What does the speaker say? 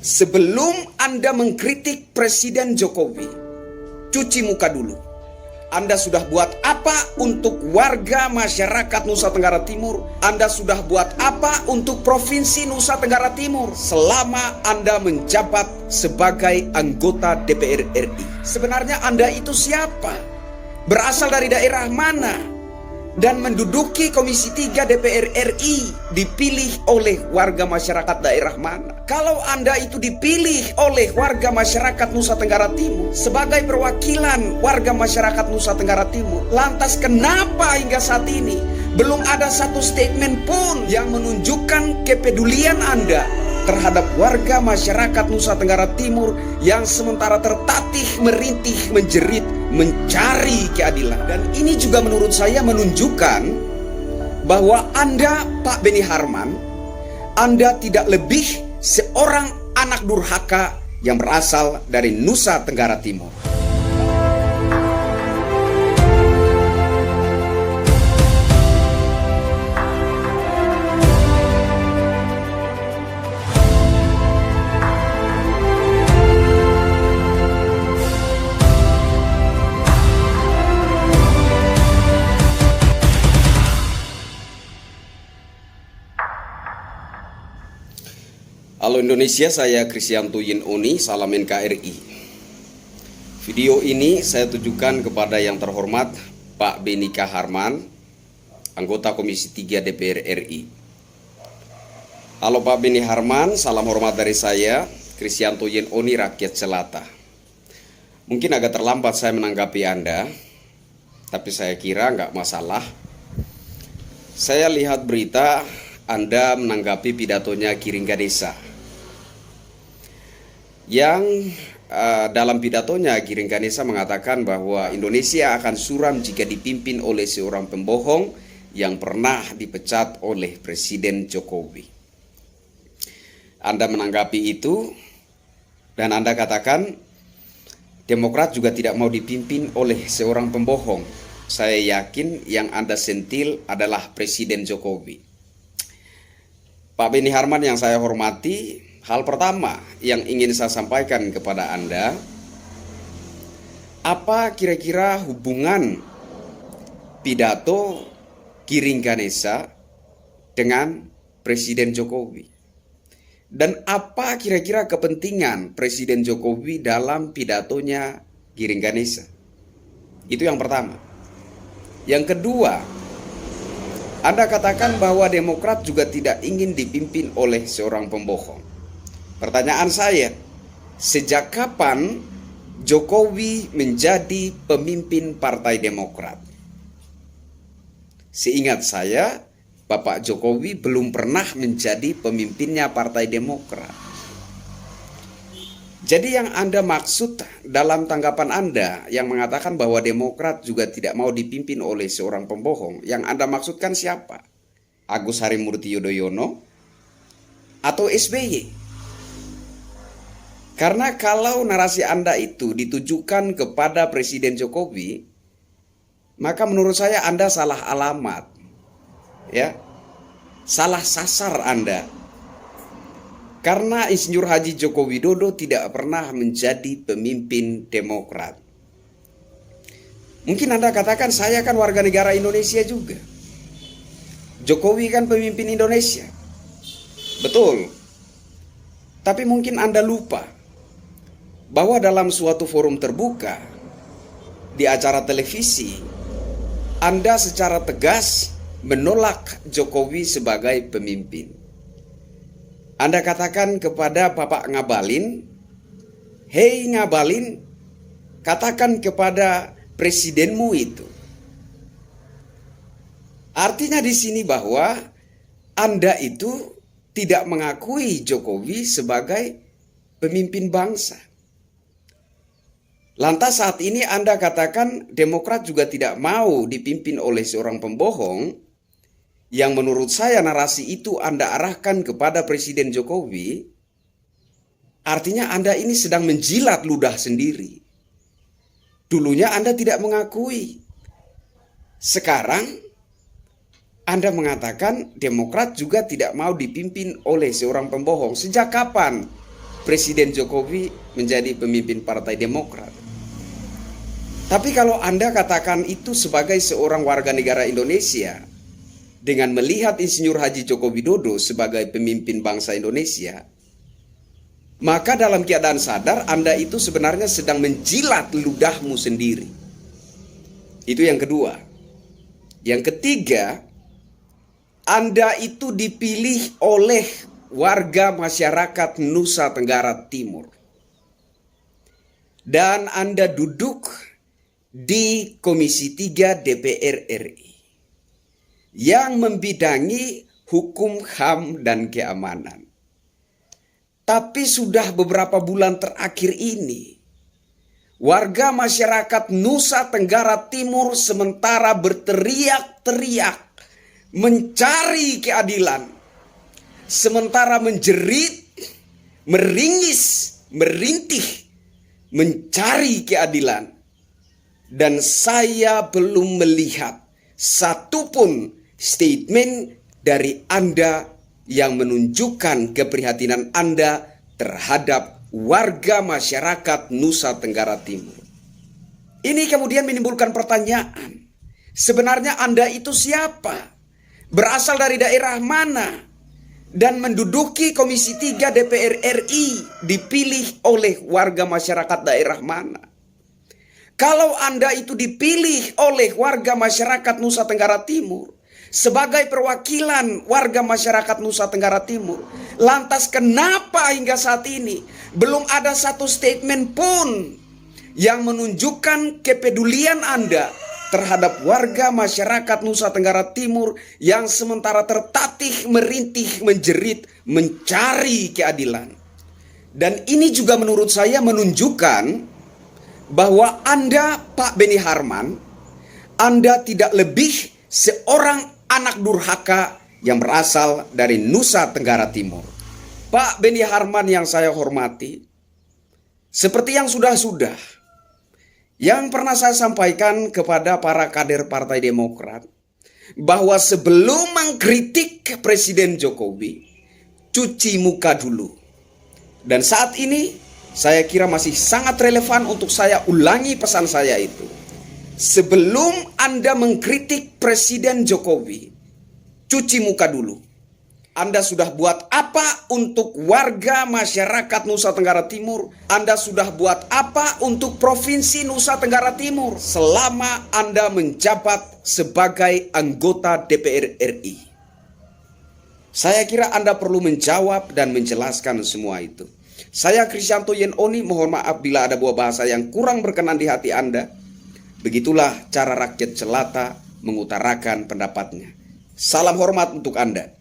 Sebelum Anda mengkritik Presiden Jokowi, cuci muka dulu. Anda sudah buat apa untuk warga masyarakat Nusa Tenggara Timur? Anda sudah buat apa untuk Provinsi Nusa Tenggara Timur selama Anda menjabat sebagai anggota DPR RI? Sebenarnya Anda itu siapa? Berasal dari daerah mana? Dan menduduki Komisi 3 DPR RI dipilih oleh warga masyarakat daerah mana? Kalau Anda itu dipilih oleh warga masyarakat Nusa Tenggara Timur sebagai perwakilan warga masyarakat Nusa Tenggara Timur, lantas kenapa hingga saat ini belum ada satu statement pun yang menunjukkan kepedulian Anda terhadap warga masyarakat Nusa Tenggara Timur yang sementara tertatih, merintih, menjerit, mencari keadilan. Dan ini juga menurut saya menunjukkan bahwa Anda, Pak Beni Harman, Anda tidak lebih seorang anak durhaka yang berasal dari Nusa Tenggara Timur. Halo Indonesia, saya Kristianto Yin Oni, salam NKRI. Video ini saya tujukan kepada yang terhormat Pak Beni K. Harman, anggota Komisi 3 DPR RI. Halo Pak Beni Harman, salam hormat dari saya, Kristianto Yin Oni, rakyat Selata. Mungkin agak terlambat saya menanggapi Anda, tapi saya kira nggak masalah. Saya lihat berita Anda menanggapi pidatonya Giring Ganesa, yang dalam pidatonya Giring Ganesa mengatakan bahwa Indonesia akan suram jika dipimpin oleh seorang pembohong yang pernah dipecat oleh Presiden Jokowi. Anda menanggapi itu dan Anda katakan Demokrat juga tidak mau dipimpin oleh seorang pembohong. Saya yakin yang Anda sentil adalah Presiden Jokowi. Pak Beni Harman yang saya hormati, hal pertama yang ingin saya sampaikan kepada Anda, apa kira-kira hubungan pidato Giring Ganesa dengan Presiden Jokowi? Dan apa kira-kira kepentingan Presiden Jokowi dalam pidatonya Giring Ganesa? Itu yang pertama. Yang kedua, Anda katakan bahwa Demokrat juga tidak ingin dipimpin oleh seorang pembohong. Pertanyaan saya, sejak kapan Jokowi menjadi pemimpin Partai Demokrat? Seingat saya, Bapak Jokowi belum pernah menjadi pemimpinnya Partai Demokrat. Jadi yang Anda maksud dalam tanggapan Anda yang mengatakan bahwa Demokrat juga tidak mau dipimpin oleh seorang pembohong, yang Anda maksudkan siapa? Agus Harimurti Yudhoyono atau SBY? Karena kalau narasi Anda itu ditujukan kepada Presiden Jokowi, maka menurut saya Anda salah alamat. Ya. Salah sasar Anda. Karena Insinyur Haji Joko Widodo tidak pernah menjadi pemimpin Demokrat. Mungkin Anda katakan saya kan warga negara Indonesia juga. Jokowi kan pemimpin Indonesia. Betul. Tapi mungkin Anda lupa bahwa dalam suatu forum terbuka di acara televisi, Anda secara tegas menolak Jokowi sebagai pemimpin. Anda katakan kepada Bapak Ngabalin, "Hei Ngabalin, katakan kepada presidenmu itu." Artinya di sini bahwa Anda itu tidak mengakui Jokowi sebagai pemimpin bangsa. Lantas saat ini Anda katakan Demokrat juga tidak mau dipimpin oleh seorang pembohong, yang menurut saya narasi itu Anda arahkan kepada Presiden Jokowi. Artinya Anda ini sedang menjilat ludah sendiri. Dulunya Anda tidak mengakui. Sekarang Anda mengatakan Demokrat juga tidak mau dipimpin oleh seorang pembohong. Sejak kapan Presiden Jokowi menjadi pemimpin Partai Demokrat. Tapi kalau Anda katakan itu sebagai seorang warga negara Indonesia, dengan melihat Insinyur Haji Joko Widodo sebagai pemimpin bangsa Indonesia, maka dalam keadaan sadar Anda itu sebenarnya sedang menjilat ludahmu sendiri. Itu yang kedua. Yang ketiga, Anda itu dipilih oleh warga masyarakat Nusa Tenggara Timur. Dan Anda duduk di Komisi 3 DPR RI yang membidangi hukum, HAM, dan keamanan. Tapi sudah beberapa bulan terakhir ini, warga masyarakat Nusa Tenggara Timur sementara berteriak-teriak mencari keadilan, sementara menjerit, meringis, merintih, mencari keadilan. Dan saya belum melihat satupun statement dari Anda yang menunjukkan keprihatinan Anda terhadap warga masyarakat Nusa Tenggara Timur. Ini kemudian menimbulkan pertanyaan, sebenarnya Anda itu siapa? Berasal dari daerah mana? Dan menduduki Komisi 3 DPR RI dipilih oleh warga masyarakat daerah mana? Kalau Anda itu dipilih oleh warga masyarakat Nusa Tenggara Timur sebagai perwakilan warga masyarakat Nusa Tenggara Timur, lantas kenapa hingga saat ini belum ada satu statement pun yang menunjukkan kepedulian Anda terhadap warga masyarakat Nusa Tenggara Timur yang sementara tertatih, merintih, menjerit, mencari keadilan. Dan ini juga menurut saya menunjukkan bahwa Anda, Pak Beni Harman, Anda tidak lebih seorang anak durhaka yang berasal dari Nusa Tenggara Timur. Pak Beni Harman yang saya hormati, seperti yang sudah-sudah yang pernah saya sampaikan kepada para kader Partai Demokrat, bahwa sebelum mengkritik Presiden Jokowi, cuci muka dulu. Dan saat ini saya kira masih sangat relevan untuk saya ulangi pesan saya itu. Sebelum Anda mengkritik Presiden Jokowi, cuci muka dulu. Anda sudah buat apa untuk warga masyarakat Nusa Tenggara Timur? Anda sudah buat apa untuk Provinsi Nusa Tenggara Timur selama Anda menjabat sebagai anggota DPR RI? Saya kira Anda perlu menjawab dan menjelaskan semua itu. Saya Krisyanto Yenoni, mohon maaf bila ada buah bahasa yang kurang berkenan di hati Anda. Begitulah cara rakyat jelata mengutarakan pendapatnya. Salam hormat untuk Anda.